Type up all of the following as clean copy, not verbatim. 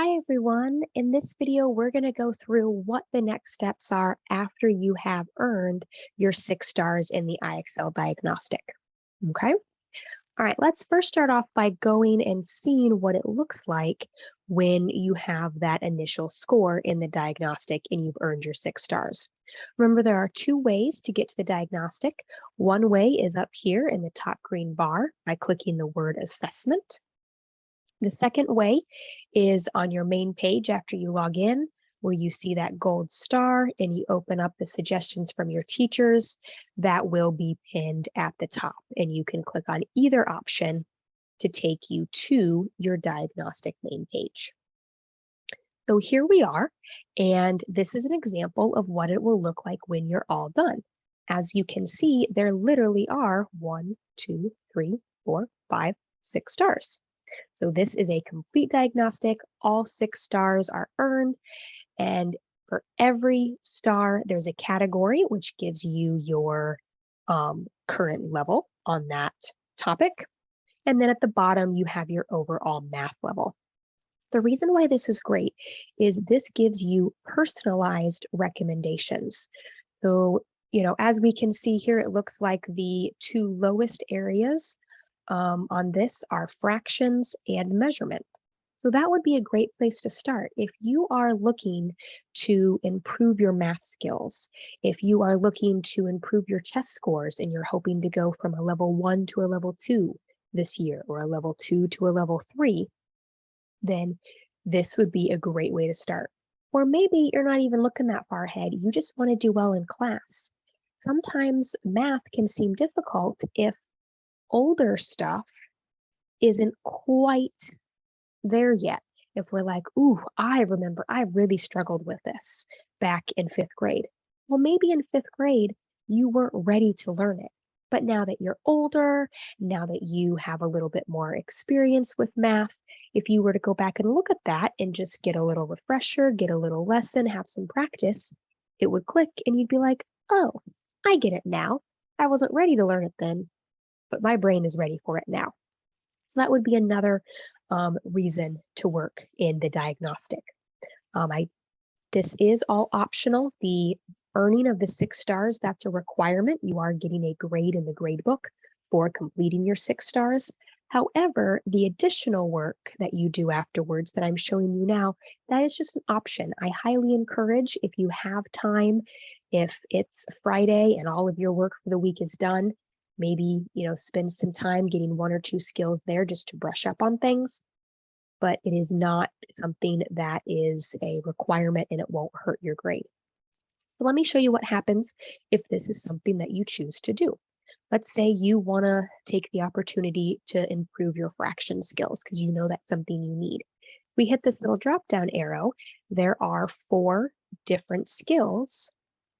Hi everyone. In this video, we're going to go through what the next steps are after you have earned your 6 stars in the IXL diagnostic. Okay. All right, let's first start off by going and seeing what it looks like when you have that initial score in the diagnostic and you've earned your 6 stars. Remember, there are 2 ways to get to the diagnostic. One way is up here in the top green bar by clicking the word assessment. The second way is on your main page after you log in, where you see that gold star and you open up the suggestions from your teachers that will be pinned at the top. And you can click on either option to take you to your diagnostic main page. So here we are, and this is an example of what it will look like when you're all done. As you can see, there literally are 1, 2, 3, 4, 5, 6 stars. So this is a complete diagnostic. All 6 stars are earned. And for every star, there's a category which gives you your current level on that topic. And then at the bottom, you have your overall math level. The reason why this is great is this gives you personalized recommendations. So, as we can see here, it looks like the 2 lowest areas on this are fractions and measurement. So that would be a great place to start. If you are looking to improve your math skills, if you are looking to improve your test scores and you're hoping to go from a level 1 to a level 2 this year, or a level 2 to a level 3, then this would be a great way to start. Or maybe you're not even looking that far ahead. You just want to do well in class. Sometimes math can seem difficult if older stuff isn't quite there yet. If we're like, ooh, I remember I really struggled with this back in 5th grade. Well, maybe in 5th grade, you weren't ready to learn it. But now that you're older, now that you have a little bit more experience with math, if you were to go back and look at that and just get a little refresher, get a little lesson, have some practice, it would click and you'd be like, oh, I get it now. I wasn't ready to learn it then, but my brain is ready for it now. So that would be another reason to work in the diagnostic. This is all optional. The earning of the 6 stars, that's a requirement. You are getting a grade in the grade book for completing your 6 stars. However, the additional work that you do afterwards that I'm showing you now, that is just an option. I highly encourage, if you have time, if it's Friday and all of your work for the week is done, maybe, spend some time getting 1 or 2 skills there just to brush up on things. But it is not something that is a requirement and it won't hurt your grade. So let me show you what happens if this is something that you choose to do. Let's say you want to take the opportunity to improve your fraction skills because you know that's something you need. We hit this little drop-down arrow. There are 4 different skills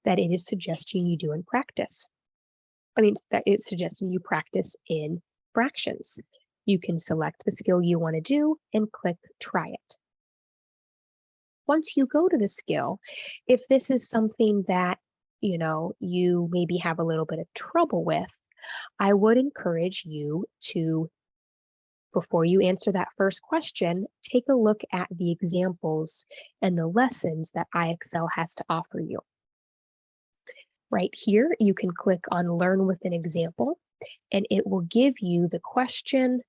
that it is suggesting you do in practice. That it's suggesting you practice in fractions. You can select the skill you want to do and click try it. Once you go to the skill, if this is something that, you maybe have a little bit of trouble with, I would encourage you to, before you answer that first question, take a look at the examples and the lessons that IXL has to offer you. Right here, you can click on Learn with an Example, and it will give you the question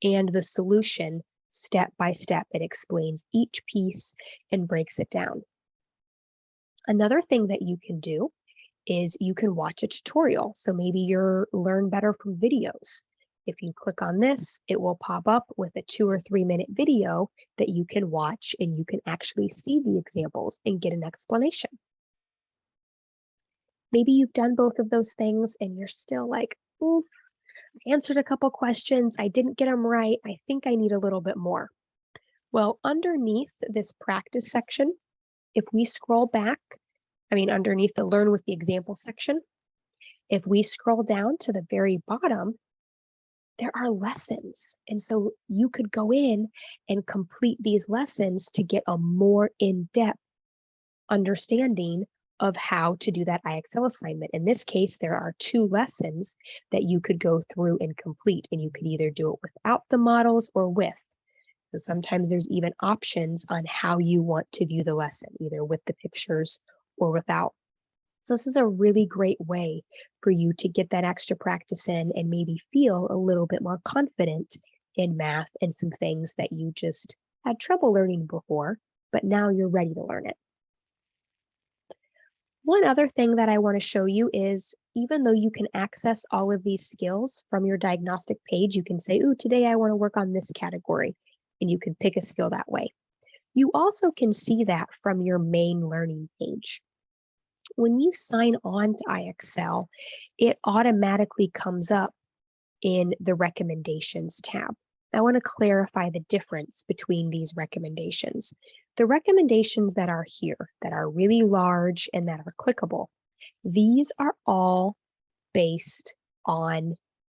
and the solution step by step. It explains each piece and breaks it down. Another thing that you can do is you can watch a tutorial. So maybe you're learn better from videos. If you click on this, it will pop up with a 2 or 3 minute video that you can watch and you can actually see the examples and get an explanation. Maybe you've done both of those things and you're still like, oof, I answered a couple questions. I didn't get them right. I think I need a little bit more. Well, underneath this practice section, if we scroll back, underneath the Learn with the Example section, if we scroll down to the very bottom, there are lessons. And so you could go in and complete these lessons to get a more in-depth understanding of how to do that IXL assignment. In this case, there are 2 lessons that you could go through and complete, and you could either do it without the models or with. So sometimes there's even options on how you want to view the lesson, either with the pictures or without. So this is a really great way for you to get that extra practice in and maybe feel a little bit more confident in math and some things that you just had trouble learning before, but now you're ready to learn it. One other thing that I want to show you is even though you can access all of these skills from your diagnostic page, you can say, ooh, today I want to work on this category, and you can pick a skill that way. You also can see that from your main learning page. When you sign on to IXL, it automatically comes up in the recommendations tab. I want to clarify the difference between these recommendations. The recommendations that are here, that are really large and that are clickable, these are all based on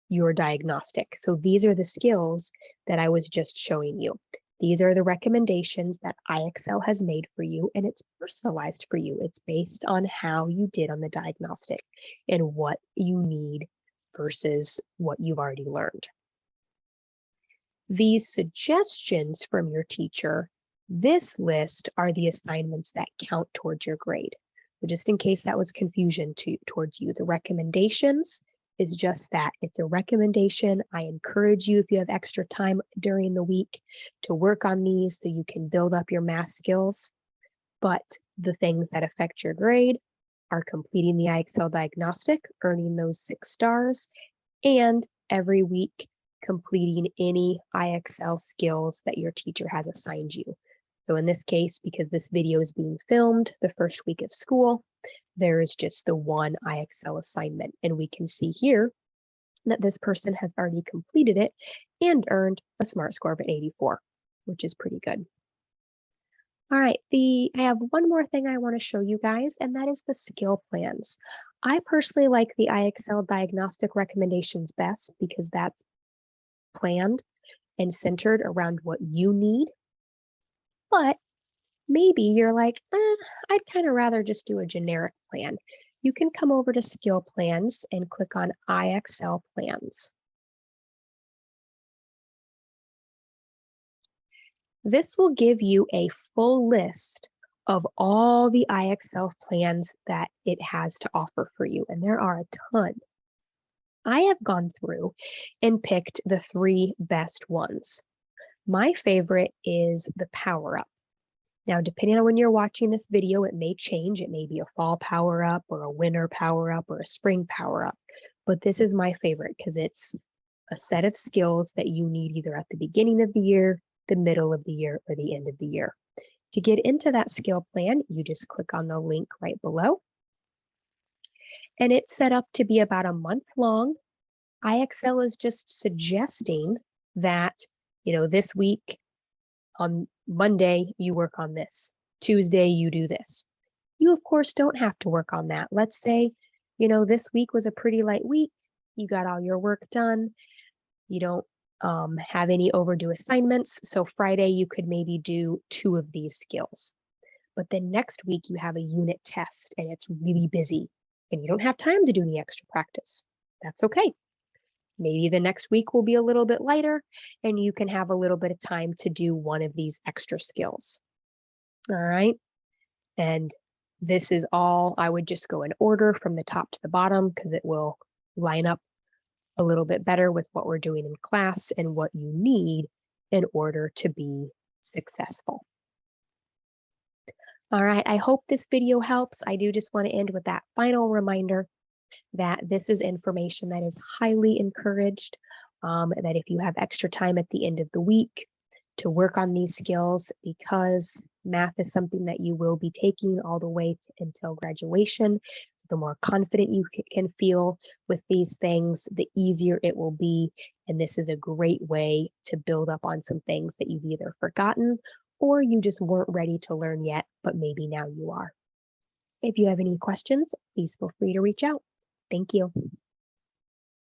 your diagnostic. So these are the skills that I was just showing you. These are the recommendations that IXL has made for you, and it's personalized for you. It's based on how you did on the diagnostic and what you need versus what you've already learned. These suggestions from your teacher, this list are the assignments that count towards your grade. So just in case that was confusion towards you, the recommendations is just that. It's a recommendation. I encourage you, if you have extra time during the week, to work on these so you can build up your math skills. But the things that affect your grade are completing the IXL diagnostic, earning those 6 stars, and every week completing any IXL skills that your teacher has assigned you. So in this case, because this video is being filmed the first week of school, there is just the one IXL assignment. And we can see here that this person has already completed it and earned a SMART score of 84, which is pretty good. All right, I have one more thing I want to show you guys, and that is the skill plans. I personally like the IXL diagnostic recommendations best because that's planned and centered around what you need. But maybe you're like, I'd kind of rather just do a generic plan. You can come over to skill plans and click on IXL plans. This will give you a full list of all the IXL plans that it has to offer for you, and there are a ton. I have gone through and picked the 3 best ones. My favorite is the Power Up. Now, depending on when you're watching this video, it may change. It may be a fall power up or a winter power up or a spring power up. But this is my favorite because it's a set of skills that you need either at the beginning of the year, the middle of the year, or the end of the year. To get into that skill plan, you just click on the link right below. And it's set up to be about a month long. IXL is just suggesting that, this week, on Monday, you work on this. Tuesday, you do this. You, of course, don't have to work on that. Let's say, this week was a pretty light week. You got all your work done. You don't have any overdue assignments. So Friday, you could maybe do 2 of these skills. But then next week, you have a unit test and it's really busy and you don't have time to do any extra practice. That's okay. Maybe the next week will be a little bit lighter and you can have a little bit of time to do one of these extra skills. All right. And this is all, I would just go in order from the top to the bottom because it will line up a little bit better with what we're doing in class and what you need in order to be successful. All right, I hope this video helps. I do just want to end with that final reminder that this is information that is highly encouraged, that if you have extra time at the end of the week to work on these skills, because math is something that you will be taking all the way until graduation, the more confident you can feel with these things, the easier it will be. And this is a great way to build up on some things that you've either forgotten or you just weren't ready to learn yet, but maybe now you are. If you have any questions, please feel free to reach out. Thank you.